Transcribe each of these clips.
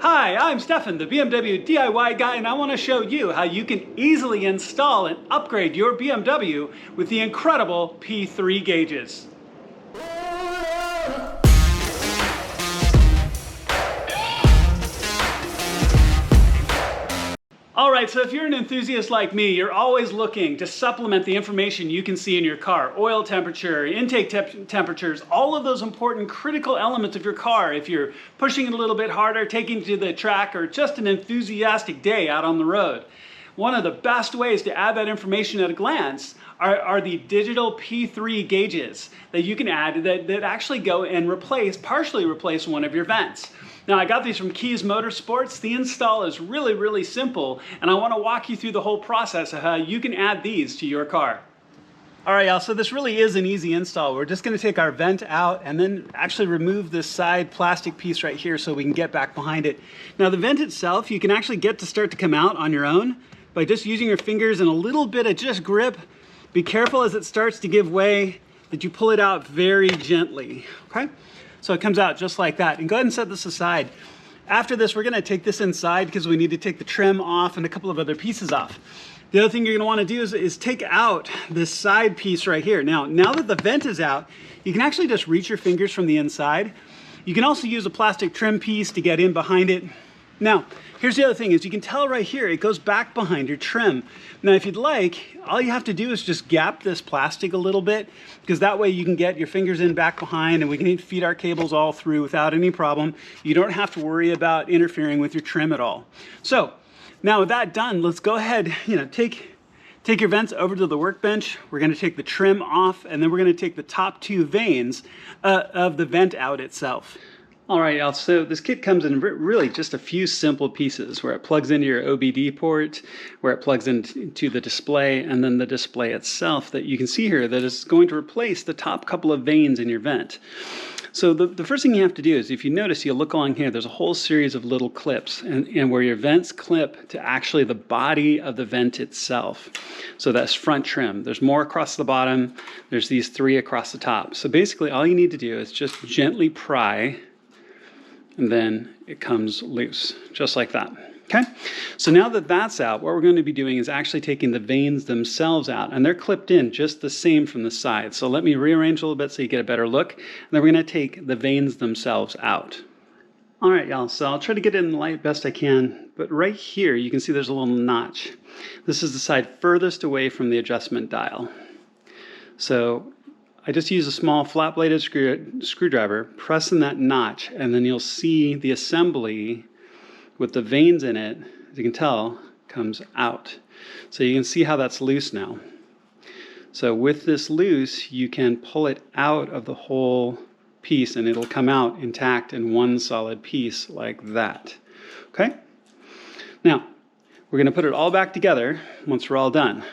Hi, I'm Stefan, the BMW DIY guy, and I want to show you how you can easily install and upgrade your BMW with the incredible P3 gauges. Alright, so if you're an enthusiast like me, you're always looking to supplement the information you can see in your car. Oil temperature, intake temperatures, all of those important critical elements of your car. If you're pushing it a little bit harder, taking it to the track, or just an enthusiastic day out on the road. One of the best ways to add that information at a glance are the digital P3 gauges that you can add that actually go and partially replace one of your vents. Now, I got these from Kies Motorsports. The install is really simple, and I want to walk you through the whole process of how you can add these to your car. All right, y'all, so this really is an easy install. We're just gonna take our vent out and then actually remove this side plastic piece right here so we can get back behind it. Now, the vent itself, you can actually get to start to come out on your own by just using your fingers and a little bit of just grip. Be careful as it starts to give way that you pull it out very gently, okay? So it comes out just like that. And go ahead and set this aside. After this, we're gonna take this inside because we need to take the trim off and a couple of other pieces off. The other thing you're gonna wanna do is take out this side piece right here. Now that the vent is out, you can actually just reach your fingers from the inside. You can also use a plastic trim piece to get in behind it. Now, here's the other thing is you can tell right here, it goes back behind your trim. Now, if you'd like, all you have to do is just gap this plastic a little bit, because that way you can get your fingers in back behind and we can feed our cables all through without any problem. You don't have to worry about interfering with your trim at all. So, now with that done, let's go ahead, take your vents over to the workbench. We're gonna take the trim off, and then we're gonna take the top two vanes of the vent out itself. All right, y'all, so this kit comes in really just a few simple pieces where it plugs into your OBD port, where it plugs into the display, and then the display itself that you can see here that is going to replace the top couple of vanes in your vent. So the first thing you have to do is, if you notice, you look along here, there's a whole series of little clips, and where your vents clip to actually the body of the vent itself. So that's front trim. There's more across the bottom. There's these three across the top. So basically all you need to do is just gently pry, and then it comes loose, just like that, okay? So now that that's out, what we're going to be doing is actually taking the vanes themselves out, and they're clipped in just the same from the side. So let me rearrange a little bit so you get a better look, and then we're going to take the vanes themselves out. All right, y'all, so I'll try to get it in the light best I can, but right here you can see there's a little notch. This is the side furthest away from the adjustment dial. So I just use a small flat-bladed screwdriver, press in that notch, and then you'll see the assembly with the vanes in it, as you can tell, comes out. So you can see how that's loose now. So with this loose, you can pull it out of the whole piece, and it'll come out intact in one solid piece like that. Okay? Now, we're going to put it all back together once we're all done.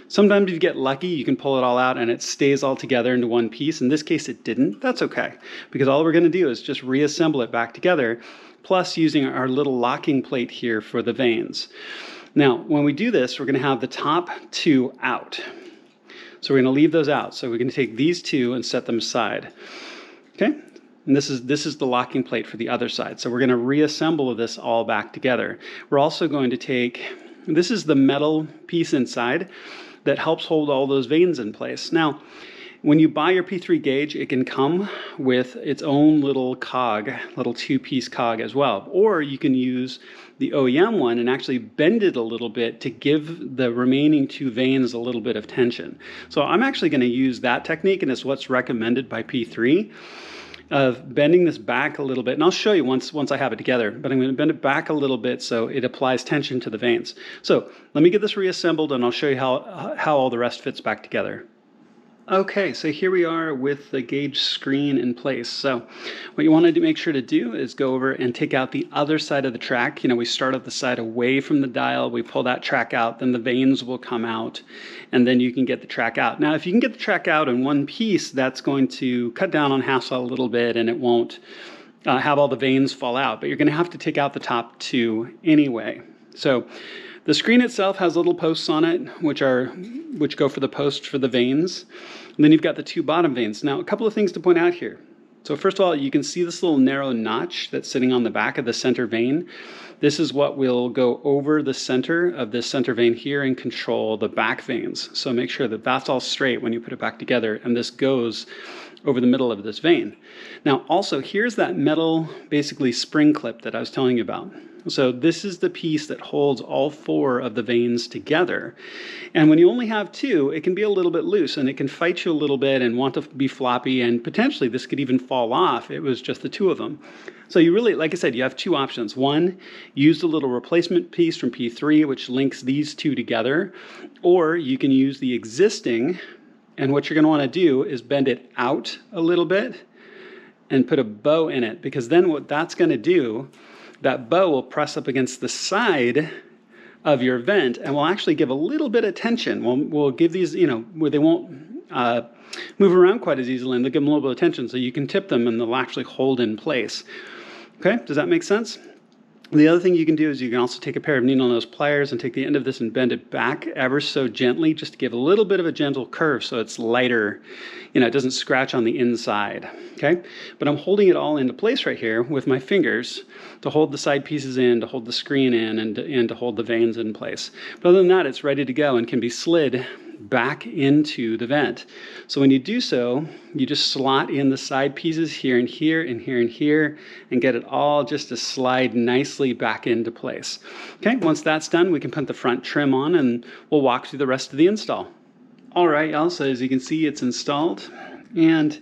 Sometimes if you get lucky, you can pull it all out and it stays all together into one piece. In this case, it didn't. That's okay, because all we're going to do is just reassemble it back together, plus using our little locking plate here for the vanes. Now, when we do this, we're going to have the top two out. So we're going to leave those out. So we're going to take these two and set them aside. Okay? And this is the locking plate for the other side. So we're going to reassemble this all back together. We're also going to take, this is the metal piece inside that helps hold all those vanes in place. Now, when you buy your P3 gauge, it can come with its own little cog, little two-piece cog as well. Or you can use the OEM one and actually bend it a little bit to give the remaining two vanes a little bit of tension. So I'm actually going to use that technique, and it's what's recommended by P3, of bending this back a little bit. And I'll show you once I have it together, but I'm going to bend it back a little bit so it applies tension to the vanes. So let me get this reassembled, and I'll show you how all the rest fits back together. Okay, so here we are with the gauge screen in place. So what you want to make sure to do is go over and take out the other side of the track. We start at the side away from the dial, we pull that track out, then the vanes will come out, and then you can get the track out. Now, if you can get the track out in one piece, that's going to cut down on hassle a little bit, and it won't have all the vanes fall out, but you're going to have to take out the top two anyway. So the screen itself has little posts on it, which go for the post for the vanes. And then you've got the two bottom vanes. Now, a couple of things to point out here. So first of all, you can see this little narrow notch that's sitting on the back of the center vane. This is what will go over the center of this center vane here and control the back vanes. So make sure that that's all straight when you put it back together, and this goes over the middle of this vane. Now also, here's that metal, basically spring clip that I was telling you about. So this is the piece that holds all 4 of the vanes together. And when you only have 2, it can be a little bit loose and it can fight you a little bit and want to be floppy, and potentially this could even fall off. It was just the 2 of them. So you really, like I said, you have 2 options. One, use the little replacement piece from P3, which links these 2 together, or you can use the existing, and what you're going to want to do is bend it out a little bit and put a bow in it, because then what that's going to do, that bow will press up against the side of your vent and will actually give a little bit of tension. We'll give these, you know, where they won't move around quite as easily, and they'll give them a little bit of tension, so you can tip them and they'll actually hold in place. Okay, does that make sense? The other thing you can do is you can also take a pair of needle nose pliers and take the end of this and bend it back ever so gently, just to give a little bit of a gentle curve so it's lighter, you know, it doesn't scratch on the inside, okay? But I'm holding it all into place right here with my fingers to hold the side pieces in, to hold the screen in, and to hold the vanes in place. But other than that, it's ready to go and can be slid back into the vent. So when you do so, you just slot in the side pieces here and here and here and here and get it all just to slide nicely back into place. Okay, once that's done, we can put the front trim on and we'll walk through the rest of the install. All right, y'all, so as you can see, it's installed, and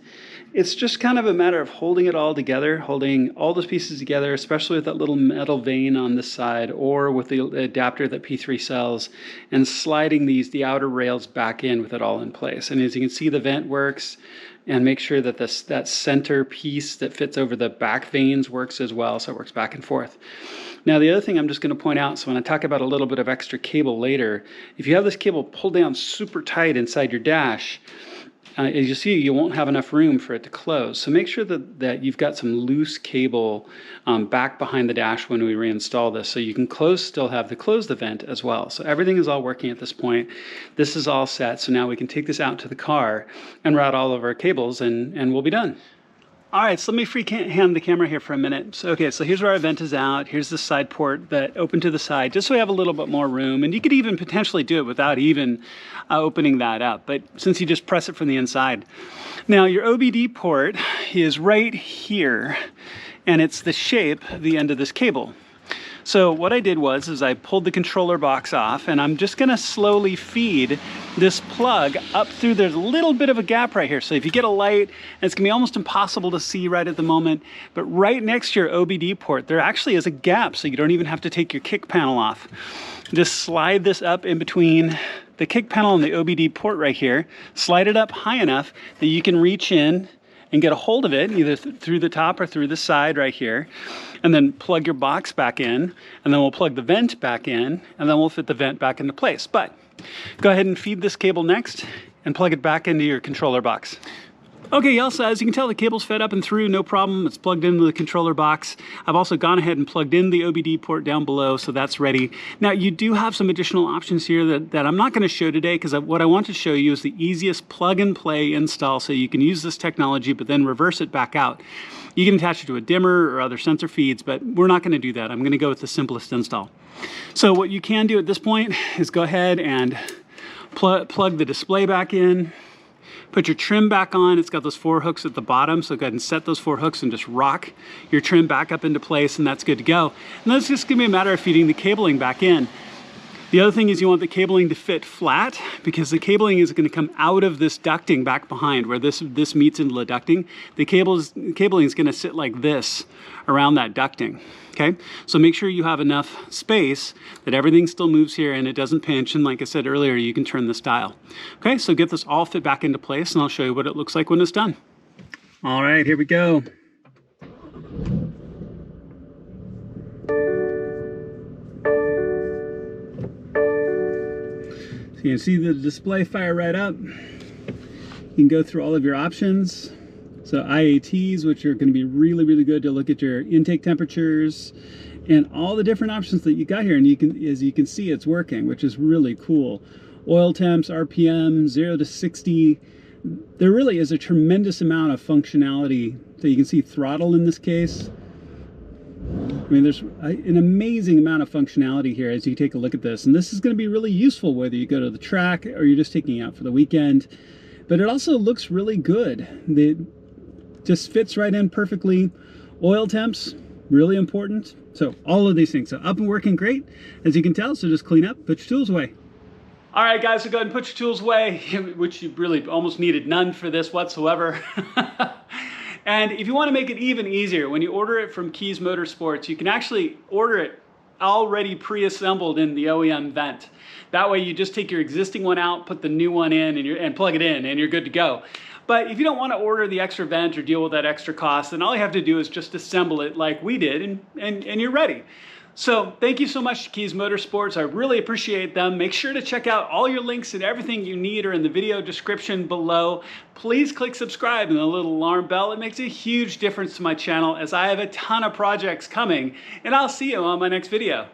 it's just kind of a matter of holding it all together, holding all those pieces together, especially with that little metal vane on the side or with the adapter that P3 sells, and sliding the outer rails back in with it all in place. And as you can see, the vent works, and make sure that that center piece that fits over the back vanes works as well, so it works back and forth. Now, the other thing I'm just going to point out, so when I talk about a little bit of extra cable later, if you have this cable pulled down super tight inside your dash, as you see, you won't have enough room for it to close. So make sure that you've got some loose cable back behind the dash when we reinstall this, so you can still have to close the vent as well. So everything is all working at this point. This is all set, so now we can take this out to the car and route all of our cables, and we'll be done. All right, so let me freehand the camera here for a minute. So, okay, so here's where our vent is out. Here's the side port that opened to the side, just so we have a little bit more room. And you could even potentially do it without even opening that up, but since you just press it from the inside. Now, your OBD port is right here, and it's the shape of the end of this cable. So what I did was I pulled the controller box off, and I'm just gonna slowly feed this plug up through. There's a little bit of a gap right here. So if you get a light, and it's gonna be almost impossible to see right at the moment, but right next to your OBD port, there actually is a gap, so you don't even have to take your kick panel off. Just slide this up in between the kick panel and the OBD port right here. Slide it up high enough that you can reach in and get a hold of it, either through the top or through the side right here. And then plug your box back in, and then we'll plug the vent back in, and then we'll fit the vent back into place. But go ahead and feed this cable next and plug it back into your controller box. Okay, y'all, so as you can tell, the cable's fed up and through, no problem. It's plugged into the controller box. I've also gone ahead and plugged in the OBD port down below, so that's ready. Now, you do have some additional options here that I'm not gonna show today, because what I want to show you is the easiest plug and play install, so you can use this technology, but then reverse it back out. You can attach it to a dimmer or other sensor feeds, but we're not gonna do that. I'm gonna go with the simplest install. So what you can do at this point is go ahead and plug the display back in. Put your trim back on. It's got those 4 hooks at the bottom, so go ahead and set those 4 hooks and just rock your trim back up into place, and that's good to go. And that's just gonna be a matter of feeding the cabling back in. The other thing is you want the cabling to fit flat, because the cabling is going to come out of this ducting back behind where this meets into the ducting. The cabling is going to sit like this around that ducting. Okay, so make sure you have enough space that everything still moves here and it doesn't pinch, and like I said earlier, you can turn this dial. Okay, so get this all fit back into place, and I'll show you what it looks like when it's done. All right, here we go. So you can see the display fire right up. You can go through all of your options. So IATs, which are going to be really, really good to look at your intake temperatures and all the different options that you got here. And you can, as you can see, it's working, which is really cool. Oil temps, RPM, 0 to 60, there really is a tremendous amount of functionality. So you can see throttle in this case. I mean, there's an amazing amount of functionality here as you take a look at this. And this is going to be really useful whether you go to the track or you're just taking it out for the weekend. But it also looks really good. It just fits right in perfectly. Oil temps, really important. So all of these things. So up and working great, as you can tell. So just clean up, put your tools away. All right, guys, so go ahead and put your tools away, which you really almost needed none for this whatsoever. And if you want to make it even easier, when you order it from Kies Motorsports, you can actually order it already pre-assembled in the OEM vent. That way you just take your existing one out, put the new one in, and plug it in, and you're good to go. But if you don't want to order the extra vent or deal with that extra cost, then all you have to do is just assemble it like we did, and you're ready. So thank you so much to Kies Motorsports. I really appreciate them. Make sure to check out all your links and everything you need are in the video description below. Please click subscribe and the little alarm bell. It makes a huge difference to my channel as I have a ton of projects coming, and I'll see you on my next video.